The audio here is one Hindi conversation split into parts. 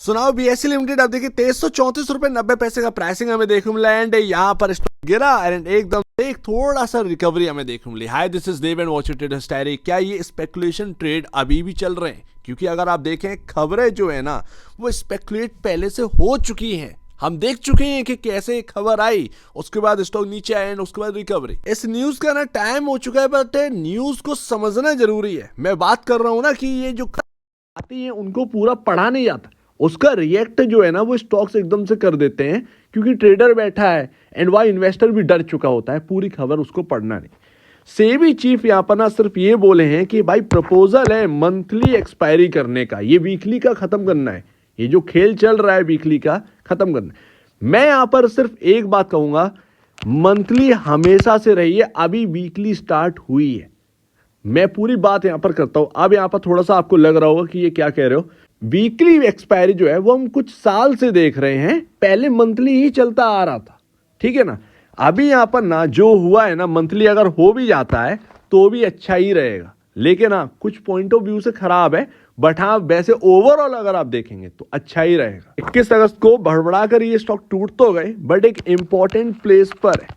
सुनाओ बीएससी लिमिटेड अब देखिए 2334 रुपए 90 पैसे का प्राइसिंग हमें देखने मिला एंड यहाँ पर स्टॉक गिरा एंड एकदम से एक थोड़ा सा रिकवरी हमें देखने मिली। Hi this is Dev and watch it is diary. क्या ये स्पेकुलेशन ट्रेड अभी भी चल रहे हैं? क्योंकि अगर आप देखें खबरें जो है ना वो स्पेकुलेट पहले से हो चुकी हैं। हम देख चुके हैं कि कैसे खबर आई, उसके बाद स्टॉक नीचे आया एंड उसके बाद रिकवरी। इस न्यूज का ना टाइम हो चुका है बट न्यूज को समझना जरूरी है। मैं बात कर रहा हूं ना कि ये जो आती है उनको पूरा पढ़ा नहीं जाता, उसका रिएक्ट जो है ना वो स्टॉक्स एकदम से कर देते हैं क्योंकि ट्रेडर बैठा है एंड वाई इन्वेस्टर भी डर चुका होता है, पूरी खबर उसको पढ़ना नहीं। सेबी चीफ यहाँ पर ना सिर्फ ये बोले हैं कि भाई प्रपोजल है मंथली एक्सपायरी करने का, ये वीकली का खत्म करना है। ये जो खेल चल रहा है वीकली का खत्म करना है। मैं यहाँ पर सिर्फ एक बात कहूंगा, मंथली हमेशा से रही है, अभी वीकली स्टार्ट हुई है। मैं पूरी बात यहां पर करता हूं। अब यहां पर थोड़ा सा आपको लग रहा होगा कि ये क्या कह रहे हो। वीकली एक्सपायरी जो है वो हम कुछ साल से देख रहे हैं, पहले मंथली ही चलता आ रहा था, ठीक है ना। अभी यहां पर ना जो हुआ है ना, मंथली अगर हो भी जाता है तो भी अच्छा ही रहेगा, लेकिन हाँ कुछ पॉइंट ऑफ व्यू से खराब है। बट हाँ वैसे ओवरऑल अगर आप देखेंगे तो अच्छा ही रहेगा। 21 अगस्त को भड़बड़ाकर ये स्टॉक टूट तो गए बट एक इंपॉर्टेंट प्लेस पर है।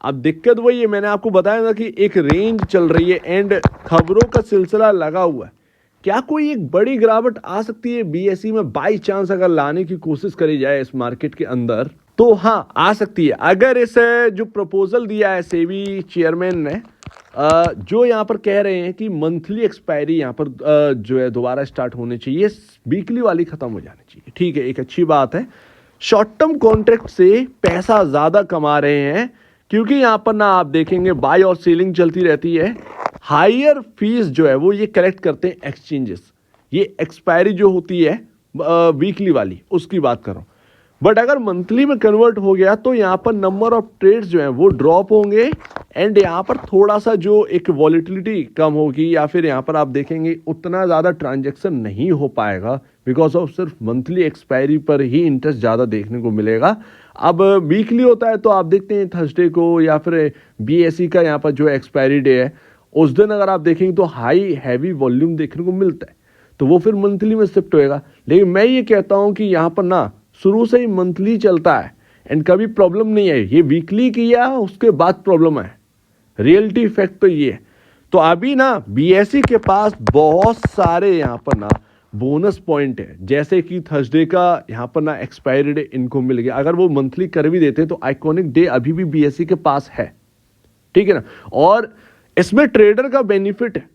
अब दिक्कत वही है, मैंने आपको बताया था कि एक रेंज चल रही है एंड खबरों का सिलसिला लगा हुआ है। क्या कोई एक बड़ी गिरावट आ सकती है बीएसई में बाई चांस अगर लाने की कोशिश करी जाए इस मार्केट के अंदर? तो हाँ आ सकती है। अगर इस जो प्रपोजल दिया है सेबी चेयरमैन ने, जो यहाँ पर कह रहे हैं कि मंथली एक्सपायरी यहाँ पर जो है दोबारा स्टार्ट होनी चाहिए, वीकली वाली खत्म हो जानी चाहिए, ठीक है, एक अच्छी बात है। शॉर्ट टर्म कॉन्ट्रैक्ट से पैसा ज्यादा कमा रहे हैं क्योंकि यहाँ पर ना आप देखेंगे बाय और सेलिंग चलती रहती है। हायर फीस जो है वो ये कलेक्ट करते हैं एक्सचेंजेस। ये एक्सपायरी जो होती है वीकली वाली उसकी बात कर रहा हूँ। बट अगर मंथली में कन्वर्ट हो गया तो यहाँ पर नंबर ऑफ ट्रेड्स जो है वो ड्रॉप होंगे एंड यहाँ पर थोड़ा सा जो एक वॉलिटिलिटी कम होगी, या फिर यहाँ पर आप देखेंगे उतना ज़्यादा ट्रांजेक्शन नहीं हो पाएगा बिकॉज ऑफ सिर्फ मंथली एक्सपायरी पर ही इंटरेस्ट ज़्यादा देखने को मिलेगा। अब वीकली होता है तो आप देखते हैं थर्सडे को या फिर बीएसई का यहाँ पर जो एक्सपायरी डे है उस दिन अगर आप देखेंगे तो हाई हैवी वॉल्यूम देखने को मिलता है, तो वो फिर मंथली में शिफ्ट होएगा। लेकिन मैं ये कहता हूँ कि यहाँ पर ना शुरू से ही मंथली चलता है एंड कभी प्रॉब्लम नहीं है। ये वीकली किया उसके बाद प्रॉब्लम है, रियलिटी फैक्ट तो ये है। तो अभी ना बीएसई के पास बहुत सारे यहाँ पर ना बोनस पॉइंट है, जैसे कि थर्सडे का यहाँ पर ना एक्सपायरी डे इनको मिल गया। अगर वो मंथली कर भी देते तो आइकॉनिक डे अभी भी बीएसई के पास है, ठीक है ना। और इसमें ट्रेडर का बेनिफिट है,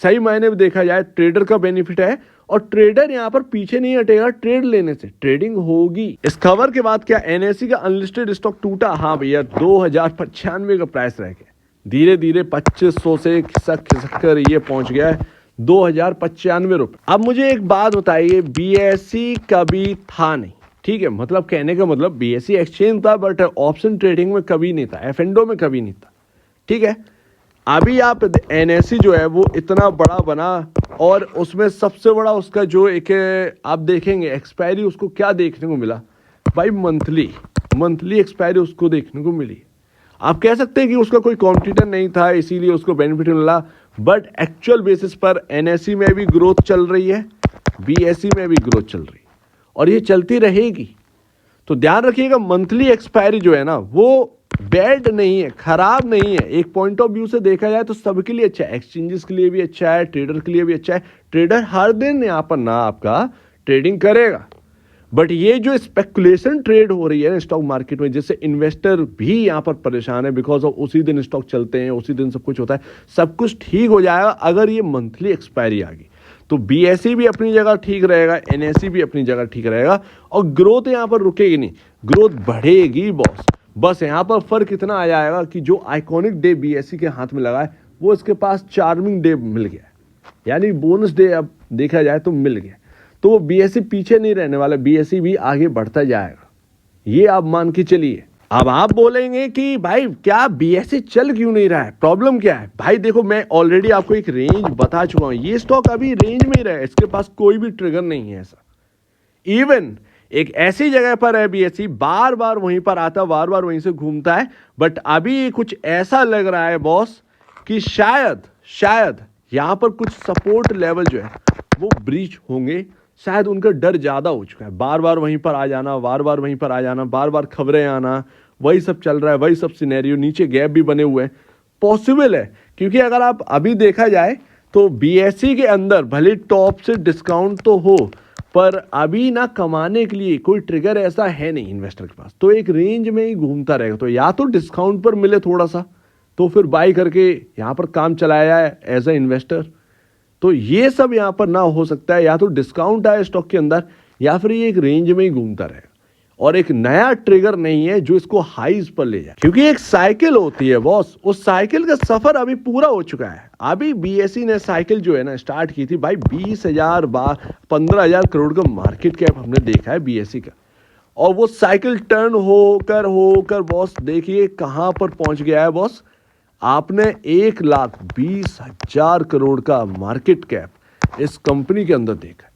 सही मायने में देखा जाए ट्रेडर का बेनिफिट है और ट्रेडर यहां पर पीछे नहीं हटेगा ट्रेड लेने से, ट्रेडिंग होगी। इस खबर के बाद क्या एनएसई का अनलिस्टेड स्टॉक टूटा? हाँ भैया, 2095 का प्राइस रह गया, धीरे धीरे 2500 से खिसक खिसक कर ये पहुंच गया है 2095 रुपए। अब मुझे एक बात बताइए, बीएसई कभी था नहीं, ठीक है, मतलब कहने का मतलब बीएसई एक्सचेंज था बट ऑप्शन ट्रेडिंग में कभी नहीं था, एफएनडो में कभी नहीं था, ठीक है। अभी आप एनएसई जो है वो इतना बड़ा बना और उसमें सबसे बड़ा उसका जो एक आप देखेंगे एक्सपायरी उसको क्या देखने को मिला भाई, मंथली एक्सपायरी उसको देखने को मिली। आप कह सकते हैं कि उसका कोई कॉम्पिटिटर नहीं था इसीलिए उसको बेनिफिट मिला, बट एक्चुअल बेसिस पर एनएसई में भी ग्रोथ चल रही है, बीएसई में भी ग्रोथ चल रही है और ये चलती रहेगी। तो ध्यान रखिएगा मंथली एक्सपायरी जो है ना वो बैड नहीं है, खराब नहीं है। एक पॉइंट ऑफ व्यू से देखा जाए तो सबके लिए अच्छा है, एक्सचेंजेस के लिए भी अच्छा है, ट्रेडर के लिए भी अच्छा है। ट्रेडर हर दिन यहाँ पर ना आपका ट्रेडिंग करेगा, बट ये जो स्पेकुलेशन ट्रेड हो रही है ना स्टॉक मार्केट में, जिससे इन्वेस्टर भी यहाँ पर परेशान है बिकॉज ऑफ उसी दिन स्टॉक चलते हैं, उसी दिन सब कुछ होता है। सब कुछ ठीक हो जाएगा अगर ये मंथली एक्सपायरी आ गई तो बीएसई भी अपनी जगह ठीक रहेगा, एनएसई भी अपनी जगह ठीक रहेगा और ग्रोथ यहाँ पर रुकेगी नहीं, ग्रोथ बढ़ेगी बॉस। बस यहाँ पर फर्क इतना आ जाएगा कि जो आइकॉनिक डे बीएसई के हाथ में लगा है वो इसके पास चार्मिंग डे मिल गया है, यानी बोनस डे अब देखा जाए तो मिल गया, तो वो बीएसई पीछे नहीं रहने वाला, बीएसई भी आगे बढ़ता जाएगा, ये आप मान के चलिए। अब आप बोलेंगे कि भाई क्या बीएसई चल क्यों नहीं रहा है, प्रॉब्लम क्या है? भाई देखो मैं ऑलरेडी आपको एक रेंज बता चुका हूं, ये स्टॉक अभी रेंज में ही रहा है, इसके पास कोई भी ट्रिगर नहीं है ऐसा। इवन एक ऐसी जगह पर है बीएसई, बार बार वहीं पर आता, बार बार वहीं से घूमता है, बट अभी कुछ ऐसा लग रहा है बॉस कि शायद यहां पर कुछ सपोर्ट लेवल जो है वो ब्रीच होंगे शायद उनका डर ज़्यादा हो चुका है, बार बार वहीं पर आ जाना, बार बार वहीं पर आ जाना, बार बार खबरें आना, वही सब चल रहा है, वही सब सिनेरियो, नीचे गैप भी बने हुए हैं। पॉसिबल है, क्योंकि अगर आप अभी देखा जाए तो बीएसई के अंदर भले टॉप से डिस्काउंट तो हो, पर अभी ना कमाने के लिए कोई ट्रिगर ऐसा है नहीं इन्वेस्टर के पास, तो एक रेंज में ही घूमता रहेगा। तो या तो डिस्काउंट पर मिले थोड़ा सा, तो फिर बाई करके यहाँ पर काम चलाया जाए एज ए इन्वेस्टर। तो ये सब यहाँ पर ना हो सकता है, या तो डिस्काउंट आए स्टॉक के अंदर, या फिर ये एक रेंज में ही घूमता रहेगा और एक नया ट्रिगर नहीं है जो इसको हाईज पर ले जाए। क्योंकि एक साइकिल होती है बॉस, उस साइकिल का सफर अभी पूरा हो चुका है। अभी बीएसई ने साइकिल जो है ना स्टार्ट की थी भाई, 20,000 15,000 करोड़ का मार्केट कैप हमने देखा है बीएसई का, और वो साइकिल टर्न होकर बॉस देखिए कहां पर पहुंच गया है बॉस। आपने 1,20,000 करोड़ का मार्केट कैप इस कंपनी के अंदर देखा है।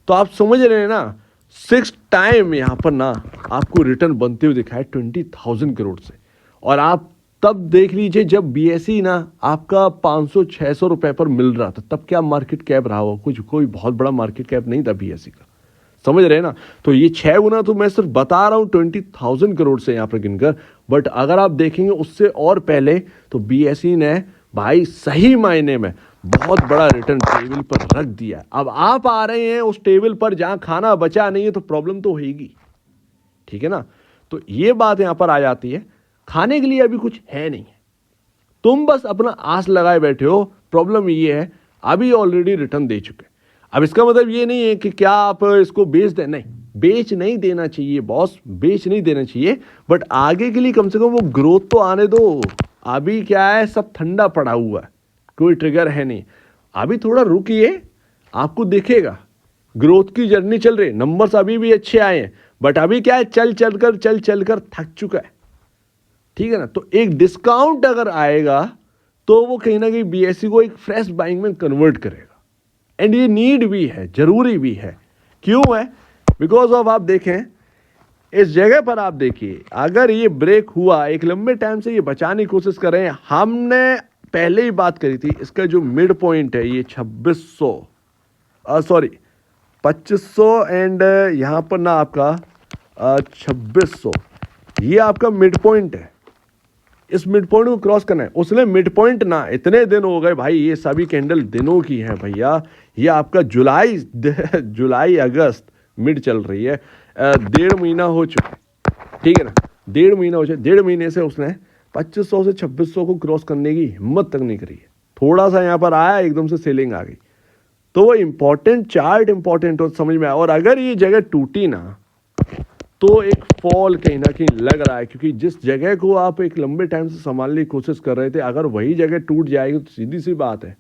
तो आप समझ रहे हैं ना, 6 टाइम यहाँ पर ना आपको रिटर्न बनते हुए दिखा है 20,000 करोड़ से। और आप तब देख लीजिए जब बीएसई ना आपका 500-600 रुपए पर मिल रहा था, तब क्या मार्केट कैप रहा हो, कुछ कोई बहुत बड़ा मार्केट कैप नहीं था बीएसई का, समझ रहे हैं ना। तो ये 6 गुना तो मैं सिर्फ बता रहा हूँ 20,000 करोड़ से यहाँ पर गिनकर, बट अगर आप देखेंगे उससे और पहले तो बीएसई ने भाई सही मायने में बहुत बड़ा रिटर्न टेबल पर रख दिया। अब आप आ रहे हैं उस टेबल पर जहां खाना बचा नहीं है, तो प्रॉब्लम तो होगी, ठीक है ना। तो ये बात यहां पर आ जाती है, खाने के लिए अभी कुछ है नहीं है, तुम बस अपना आस लगाए बैठे हो। प्रॉब्लम ये है अभी ऑलरेडी रिटर्न दे चुके। अब इसका मतलब ये नहीं है कि क्या आप इसको बेच दें, नहीं, बेच नहीं देना चाहिए बॉस, बेच नहीं देना चाहिए, बट आगे के लिए कम से कम वो ग्रोथ तो आने दो। अभी क्या है, सब ठंडा पड़ा हुआ है, कोई ट्रिगर है नहीं। अभी थोड़ा रुकिए, आपको दिखेगा ग्रोथ की जर्नी चल रही है, नंबर्स अभी भी अच्छे आए हैं, बट अभी क्या है, चल चलकर थक चुका है, ठीक है ना। तो एक डिस्काउंट अगर आएगा तो वो कहीं ना कहीं बीएसई को एक फ्रेश बाइंग में कन्वर्ट करेगा, एंड ये नीड भी है, जरूरी भी है। क्यों है, बिकॉज ऑफ आप देखें इस जगह पर, आप देखिए अगर ये ब्रेक हुआ, एक लंबे टाइम से ये बचाने की कोशिश कर रहे हैं। हमने पहले ही बात करी थी, इसका जो मिड पॉइंट है ये 2500 एंड यहाँ पर ना आपका 2600, ये आपका मिड पॉइंट है। इस मिड पॉइंट को क्रॉस करना है। उसने मिड पॉइंट ना, इतने दिन हो गए भाई, ये सभी कैंडल दिनों की है भैया, ये आपका जुलाई अगस्त मिड चल रही है, 1.5 महीना हो चुका, ठीक है ना, 1.5 महीना हो चुका। 1.5 महीने से उसने 2500 से 2600 को क्रॉस करने की हिम्मत तक नहीं करी है। थोड़ा सा यहाँ पर आया, एकदम से सेलिंग आ गई। तो वो इंपॉर्टेंट चार्ट इंपॉर्टेंट हो, समझ में आया। और अगर ये जगह टूटी ना तो एक फॉल कहीं ना कहीं लग रहा है, क्योंकि जिस जगह को आप एक लंबे टाइम से संभालने की कोशिश कर रहे थे, अगर वही जगह टूट जाएगी तो सीधी सी बात है,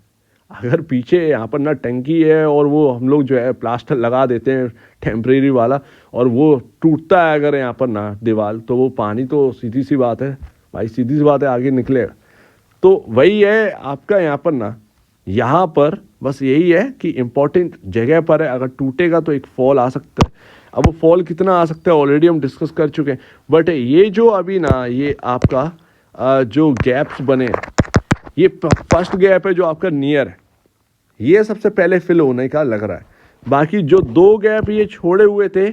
अगर पीछे यहाँ पर ना टंकी है और वो हम लोग जो है प्लास्टर लगा देते हैं टेम्परेरी वाला, और वो टूटता है अगर यहाँ पर ना दीवार, तो वो पानी तो सीधी सी बात है भाई, सीधी सी बात है आगे निकलेगा। तो वही है आपका यहाँ पर ना, यहाँ पर बस यही है कि इंपॉर्टेंट जगह पर है, अगर टूटेगा तो एक फॉल आ सकता है। अब वो फॉल कितना आ सकता है ऑलरेडी हम डिस्कस कर चुके हैं, बट ये जो अभी ना ये आपका जो गैप्स बने, ये फर्स्ट गैप है जो आपका नियर है, ये सबसे पहले फिल होने का लग रहा है। बाकी जो 2 गैप ये छोड़े हुए थे,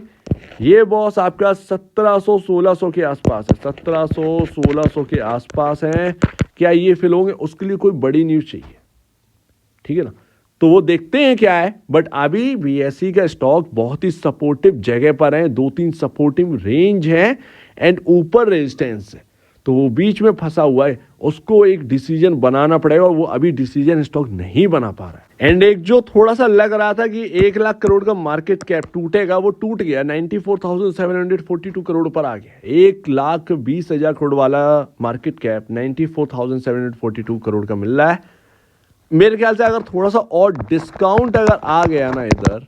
ये बॉस आपका 1700-1600 के आसपास है, 1700-1600 के आसपास है। क्या ये फिल होंगे, उसके लिए कोई बड़ी न्यूज़ चाहिए, ठीक है ना। तो वो देखते हैं क्या है, बट अभी बीएसई का स्टॉक बहुत ही सपोर्टिव जगह पर है, 2-3 सपोर्टिव रेंज है एंड ऊपर रेजिस्टेंस है, तो वो बीच में फंसा हुआ है, उसको एक डिसीजन बनाना पड़ेगा, और वो अभी डिसीजन स्टॉक नहीं बना पा रहा है। एंड एक जो थोड़ा सा लग रहा था कि 1 लाख करोड़ का मार्केट कैप टूटेगा, वो टूट गया, 94,742 करोड़ पर आ गया। 1,20,000 करोड़ वाला मार्केट कैप 94,742 करोड़ का मिल रहा है। मेरे ख्याल से अगर थोड़ा सा और डिस्काउंट अगर आ गया ना इधर,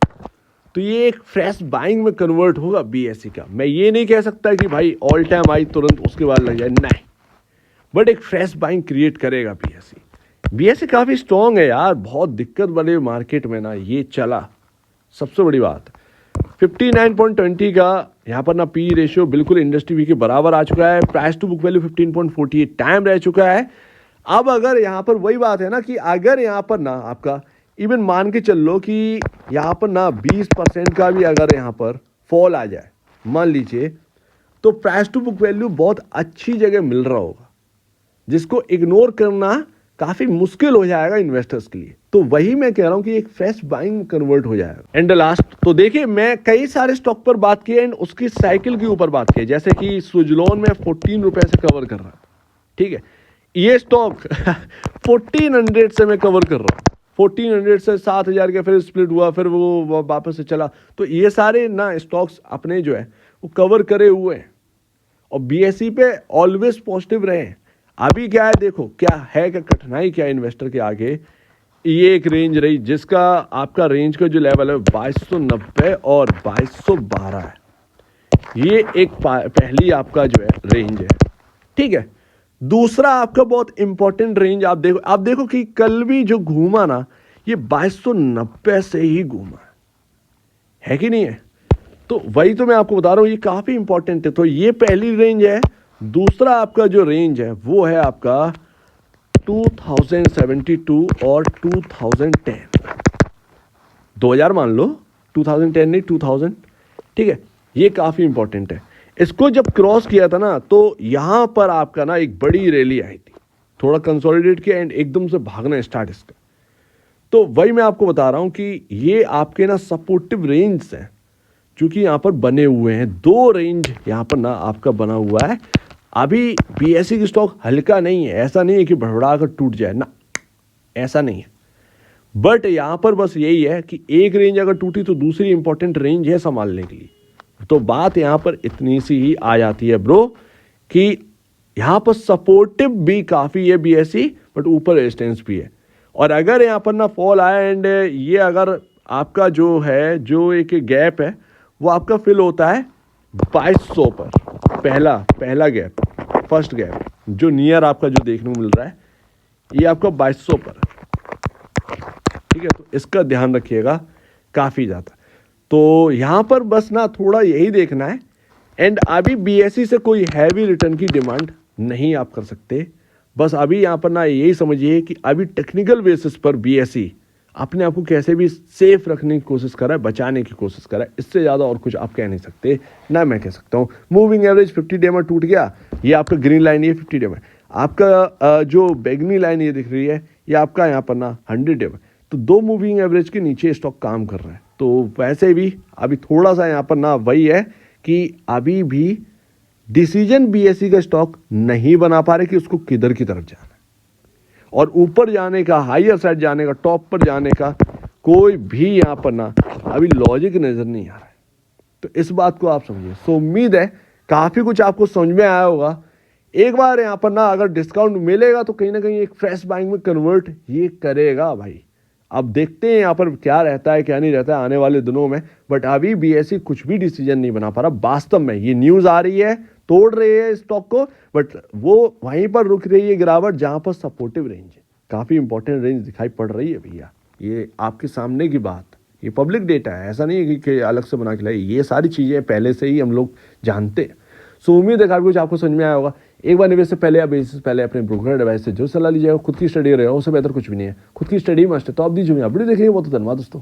तो ये एक फ्रेश बाइंग में कन्वर्ट होगा बीएसई का। मैं ये नहीं कह सकता कि भाई ऑल टाइम आई तुरंत उसके बाद लग जाए, नहीं, बट एक फ्रेश बाइंग क्रिएट करेगा बीएसई। बीएसई काफ़ी स्ट्रॉन्ग है यार, बहुत दिक्कत वाले मार्केट में ना ये चला, सबसे बड़ी बात 59.20 का यहाँ पर ना पी रेशियो बिल्कुल इंडस्ट्री वी के बराबर आ चुका है। Price to book value 15.48 time रह चुका है। अब अगर यहाँ पर वही बात है ना कि अगर यहाँ पर ना आपका इवन मान के चल लो कि यहाँ पर ना 20% का भी अगर यहाँ पर फॉल आ जाए मान लीजिए, तो प्राइस टू बुक वैल्यू बहुत अच्छी जगह मिल रहा होगा, जिसको इग्नोर करना काफी मुश्किल हो जाएगा इन्वेस्टर्स के लिए। तो वही मैं कह रहा हूं कि एक फ्रेश बाइंग कन्वर्ट हो जाएगा। एंड लास्ट, तो देखिए मैं कई सारे स्टॉक पर बात की एंड उसकी साइकिल के ऊपर बात की, जैसे कि सुजलॉन में 14 रुपए से कवर कर रहा था, ठीक है, ये स्टॉक 1400 से मैं कवर कर रहा हूँ, 1400 से 7000 का फिर स्प्लिट हुआ, फिर वो वापस से चला। तो ये सारे ना स्टॉक्स अपने जो है वो कवर करे हुए हैं और बीएसई पे ऑलवेज पॉजिटिव रहे हैं। अभी क्या है, देखो क्या है, क्या कठिनाई क्या है इन्वेस्टर के आगे, ये एक रेंज रही जिसका आपका रेंज का जो लेवल है 2290 और 2212 है, ये एक पहली आपका जो है रेंज है, ठीक है। दूसरा आपका बहुत इंपॉर्टेंट रेंज आप देखो कि कल भी जो घूमा ना, ये 2290 से ही घूमा है कि नहीं है। तो वही तो मैं आपको बता रहा हूं, ये काफी इंपॉर्टेंट है। तो ये पहली रेंज है। दूसरा आपका जो रेंज है वो है आपका 2072 और 2010, 2000 मान लो, 2010 नहीं 2000, ठीक है, ये काफी इंपॉर्टेंट है। इसको जब क्रॉस किया था ना, तो यहां पर आपका ना एक बड़ी रैली आई थी, थोड़ा कंसोलिडेट किया एंड एकदम से भागना स्टार्ट इसका। तो वही मैं आपको बता रहा हूं कि ये आपके ना सपोर्टिव रेंज है, क्योंकि यहां पर बने हुए हैं दो रेंज, यहां पर ना आपका बना हुआ है। अभी बीएसई की स्टॉक हल्का नहीं है, ऐसा नहीं है कि भड़बड़ा कर टूट जाए ना, ऐसा नहीं है। बट यहां पर बस यही है कि एक रेंज अगर टूटी तो दूसरी इंपॉर्टेंट रेंज है संभालने के लिए। तो बात यहां पर इतनी सी ही आ जाती है ब्रो, कि यहां पर सपोर्टिव भी काफी है बीएसई, बट ऊपर रेजिस्टेंस भी है। और अगर यहां पर ना फॉल आया एंड ये अगर आपका जो है जो एक गैप है वो आपका फिल होता है 2200 पर, पहला गैप, फर्स्ट गैप जो नियर आपका जो देखने को मिल रहा है, ये आपका 2200 पर है, ठीक है। तो इसका ध्यान रखिएगा काफी ज्यादा। तो यहां पर बस ना थोड़ा यही देखना है। एंड अभी बीएसई से कोई हैवी रिटर्न की डिमांड नहीं आप कर सकते। बस अभी यहां पर ना यही समझिए कि अभी टेक्निकल बेसिस पर बीएसई अपने आप को कैसे भी सेफ रखने की कोशिश कर रहा है, बचाने की कोशिश कर रहा है। इससे ज़्यादा और कुछ आप कह नहीं सकते, ना मैं कह सकता हूँ। मूविंग एवरेज 50 डे में टूट गया, ये आपका ग्रीन लाइन, ये 50 डे में। आपका जो बैगनी लाइन ये दिख रही है, ये आपका यहाँ पर ना 100 डे में। तो दो मूविंग एवरेज के नीचे स्टॉक काम कर रहा है। तो वैसे भी अभी थोड़ा सा यहाँ पर ना वही है कि अभी भी डिसीजन बीएसई का स्टॉक नहीं बना पा रहे कि उसको किधर की तरफ जाना है, और ऊपर जाने का, हायर साइड जाने का, टॉप पर जाने का कोई भी यहाँ पर ना अभी लॉजिक नजर नहीं आ रहा है। तो इस बात को आप समझिए। सो उम्मीद है काफी कुछ आपको समझ में आया होगा। एक बार यहाँ पर ना अगर डिस्काउंट मिलेगा तो कहीं ना कहीं एक फ्रेश बाइंग में कन्वर्ट ये करेगा भाई। अब देखते हैं यहाँ पर क्या रहता है क्या नहीं रहता है आने वाले दिनों में। बट अभी बीएसई कुछ भी डिसीजन नहीं बना पा रहा। वास्तव में ये न्यूज आ रही है, तोड़ रही है स्टॉक को, बट वो वहीं पर रुक रही है गिरावट जहां पर सपोर्टिव रेंज है। काफी इंपॉर्टेंट रेंज दिखाई पड़ रही है भैया, ये आपके सामने की बात, ये पब्लिक डेटा है, ऐसा नहीं है कि अलग से बना के लाई। ये सारी चीजें पहले से ही हम लोग जानते हैं। सो उम्मीद है काफी कुछ आपको समझ में आया होगा। एक बार निवेश से पहले या बेसिस पहले अपने ब्रोकर एडवाइस से जो सलाह लीजिएगा, खुद की स्टडी रहे, उससे बेहतर कुछ भी नहीं है। खुद की स्टडी मस्ट है, तो आप दीजिए। वीडियो देखिए, बहुत धन्यवाद दोस्तों।